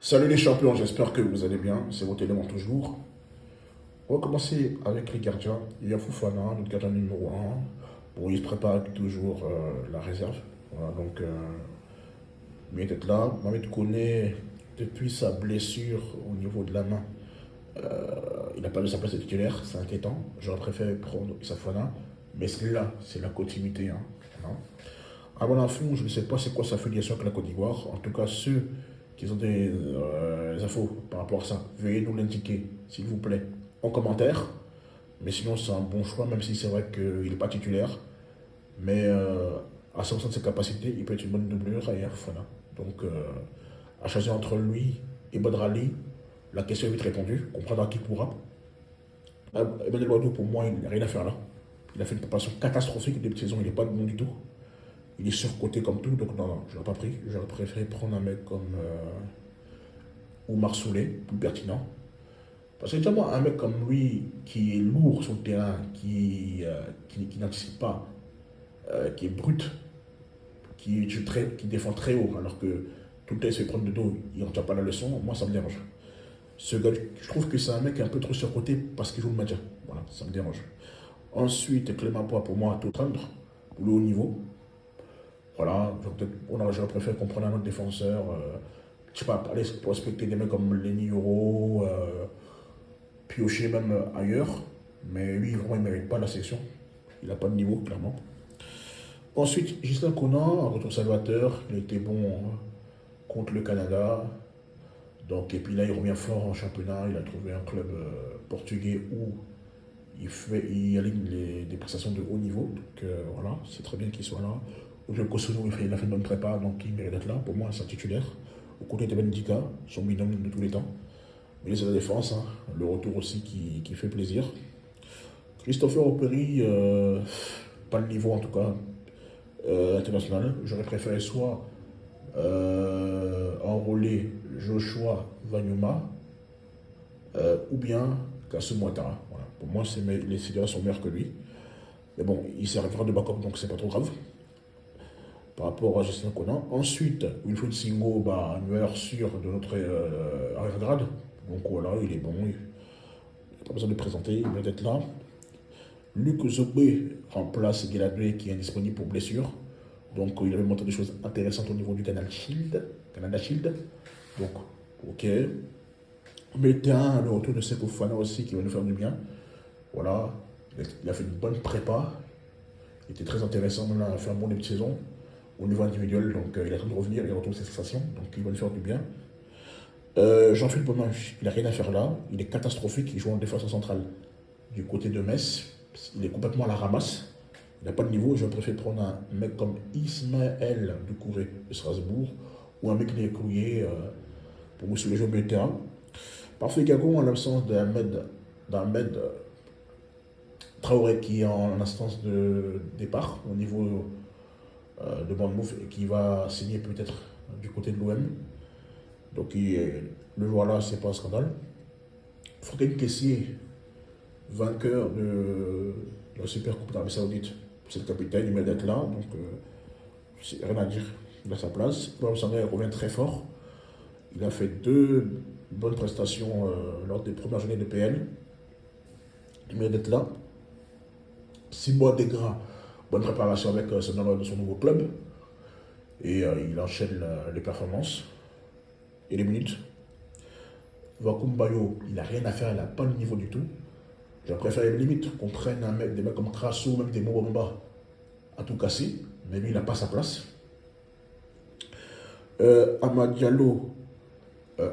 Salut les champions, j'espère que vous allez bien. C'est votre élément toujours. On va commencer avec les gardiens. Il y a Fofana, notre gardien numéro un. Bon, il se prépare toujours la réserve. Voilà, donc, bien d'être là. Mohamed Koné, depuis sa blessure au niveau de la main, il n'a pas eu sa place de titulaire. C'est inquiétant. J'aurais préféré prendre Fofana. Mais c'est là, c'est la continuité. Hein. Voilà. À mon fond, je ne sais pas c'est quoi sa filiation avec la Côte d'Ivoire. En tout cas, ceux qui ont des infos par rapport à ça, veuillez nous l'indiquer, s'il vous plaît, en commentaire. Mais sinon, c'est un bon choix, même si c'est vrai qu'il n'est pas titulaire. Mais à 100% de ses capacités, il peut être une bonne doublure à Fofana. Donc, à choisir entre lui et Badrali, la question est vite répondue. Comprendra qui pourra. Emmanuel Wadou, pour moi, il n'a rien à faire là. Il a fait une préparation catastrophique au début de saison, il n'est pas bon du tout. Il est surcoté comme tout, donc non, non, je l'aurais pas pris. J'aurais préféré prendre un mec comme Oumar Souley, plus pertinent. Parce que déjà, moi, un mec comme lui, qui est lourd sur le terrain, qui n'anticipe pas, qui est brut, qui défend très haut, alors que tout le temps il se fait prendre de dos, il ne retient pas la leçon, moi ça me dérange. Ce gars, je trouve que c'est un mec un peu trop surcoté parce qu'il joue le maintien. Voilà, ça me dérange. Ensuite, Clément Poix, pour moi, à tout prendre, pour le haut niveau. Voilà, j'aurais préféré qu'on prenne un autre défenseur. Je sais pas, aller pour respecter des mecs comme Lenny Euro, piocher même ailleurs. Mais lui, vraiment, il ne mérite pas la sélection. Il n'a pas de niveau, clairement. Ensuite, Gislain Conan, un retour salvateur. Il était bon contre le Canada. Donc, et puis là, il revient fort en championnat. Il a trouvé un club portugais où il aligne des prestations de haut niveau. Donc voilà, c'est très bien qu'il soit là. Au Kosono, il a fait une bonne prépa, donc il mérite d'être là. Pour moi, c'est un titulaire. Au côté de Bendica, son binôme de tous les temps. Mais c'est la défense, hein. Le retour aussi qui fait plaisir. Christopher Operi, pas le niveau en tout cas international. J'aurais préféré soit enrôler Joshua Vanyuma ou bien Kassou Ouattara. Voilà. Pour moi, les Sudans sont meilleurs que lui. Mais bon, il servira de backup, donc c'est pas trop grave par rapport à Justin Conan. Ensuite, Wilfried Singo, bah, meilleur sûr de notre arrière-grade. Donc voilà, il est bon, il n'a pas besoin de le présenter, il doit être là. Luc Zobé remplace Guéladoué qui est indisponible pour blessure. Donc il avait montré des choses intéressantes au niveau du Canada Shield. Donc, ok. Mettez le retour de Seko Fofana aussi qui va nous faire du bien. Voilà, il a fait une bonne prépa. Il était très intéressant, même là, il a fait un bon début de saison au niveau individuel, donc il est en train de revenir, il retrouve ses sensations, donc il va lui faire du bien. Jean-Philippe Pomanche, il n'a rien à faire là, il est catastrophique, il joue en défense centrale du côté de Metz, il est complètement à la ramasse, il n'a pas de niveau, je préfère prendre un mec comme Ismaël Doucouré de Strasbourg, ou un mec qui est couillé pour vous sur les jeux de terrain. Parfait Gago, en l'absence d'Ahmed Traoré qui est en instance de départ au niveau de Bournemouth et qui va signer peut-être du côté de l'OM. Donc le joueur là, c'est pas un scandale. Franck Kessier, vainqueur de la Super Coupe d'Arabie Saoudite, c'est le capitaine, il mérite d'être là, donc rien à dire, il a sa place. Mohamed Sané revient très fort. Il a fait 2 bonnes prestations lors des premières journées de PL. Il mérite d'être là. Simon Degra, bonne préparation avec son nouveau club. Et il enchaîne les performances et les minutes. Vakoum Bayo, il n'a rien à faire, il n'a pas le niveau du tout. J'aurais préféré limite qu'on prenne des mecs comme Crasso, même des Mobamba, à tout casser. Mais lui, il n'a pas sa place. Amad Diallo,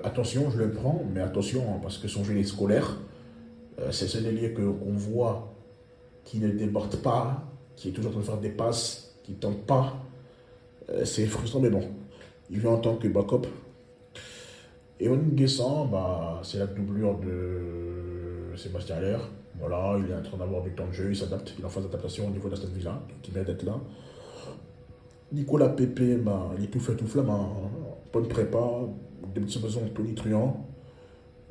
attention, je le prends, mais attention, hein, parce que son jeu est scolaire. C'est ce ailier qu'on voit qui ne déborde pas, qui est toujours en train de faire des passes, qui ne tente pas. C'est frustrant, mais bon. Il vient en tant que backup. Et Onin Guessant, bah, c'est la doublure de Sébastien Haller. Voilà, il est en train d'avoir du temps de jeu, il s'adapte, il est en phase d'adaptation au niveau d'Aston Villa, donc il vient d'être là. Nicolas Pépé, bah, il est tout fait, tout flamme, hein. Bonne prépa, début de saison tonitruant.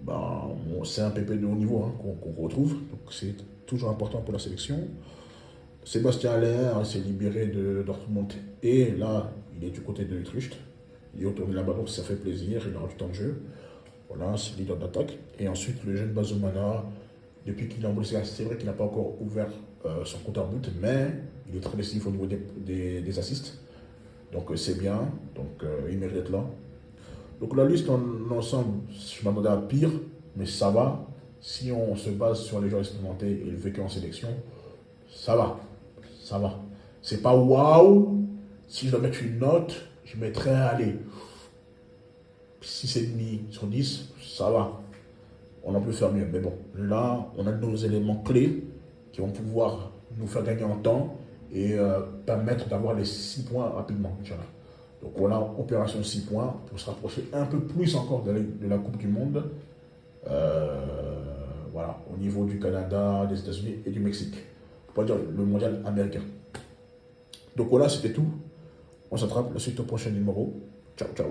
Bah, bon, c'est un Pépé de haut niveau hein, qu'on retrouve, donc c'est toujours important pour la sélection. Sébastien Haller s'est libéré de Dortmund et là, il est du côté de Utrecht. Il est retourné là-bas, donc ça fait plaisir. Il aura du temps de jeu. Voilà, c'est leader d'attaque. Et ensuite, le jeune Bazumana, depuis qu'il est en Bundesliga, c'est vrai qu'il n'a pas encore ouvert son compte en but, mais il est très décisif au niveau des assists. Donc c'est bien, donc il mérite d'être là. Donc la liste en ensemble, je m'attendais à pire, mais ça va. Si on se base sur les joueurs expérimentés et le vécu en sélection, ça va. Ça va. C'est pas waouh. Si je dois mettre une note, je mettrais, allez, 6,5 sur 10, ça va. On en peut faire mieux. Mais bon, là, on a nos éléments clés qui vont pouvoir nous faire gagner en temps et permettre d'avoir les 6 points rapidement. Inch'Allah. Donc voilà, opération 6 points pour se rapprocher un peu plus encore de la Coupe du Monde. Voilà, au niveau du Canada, des États-Unis et du Mexique. Pour pas dire le mondial américain. Donc voilà, c'était tout. On s'attrape la suite au prochain numéro. Ciao, ciao.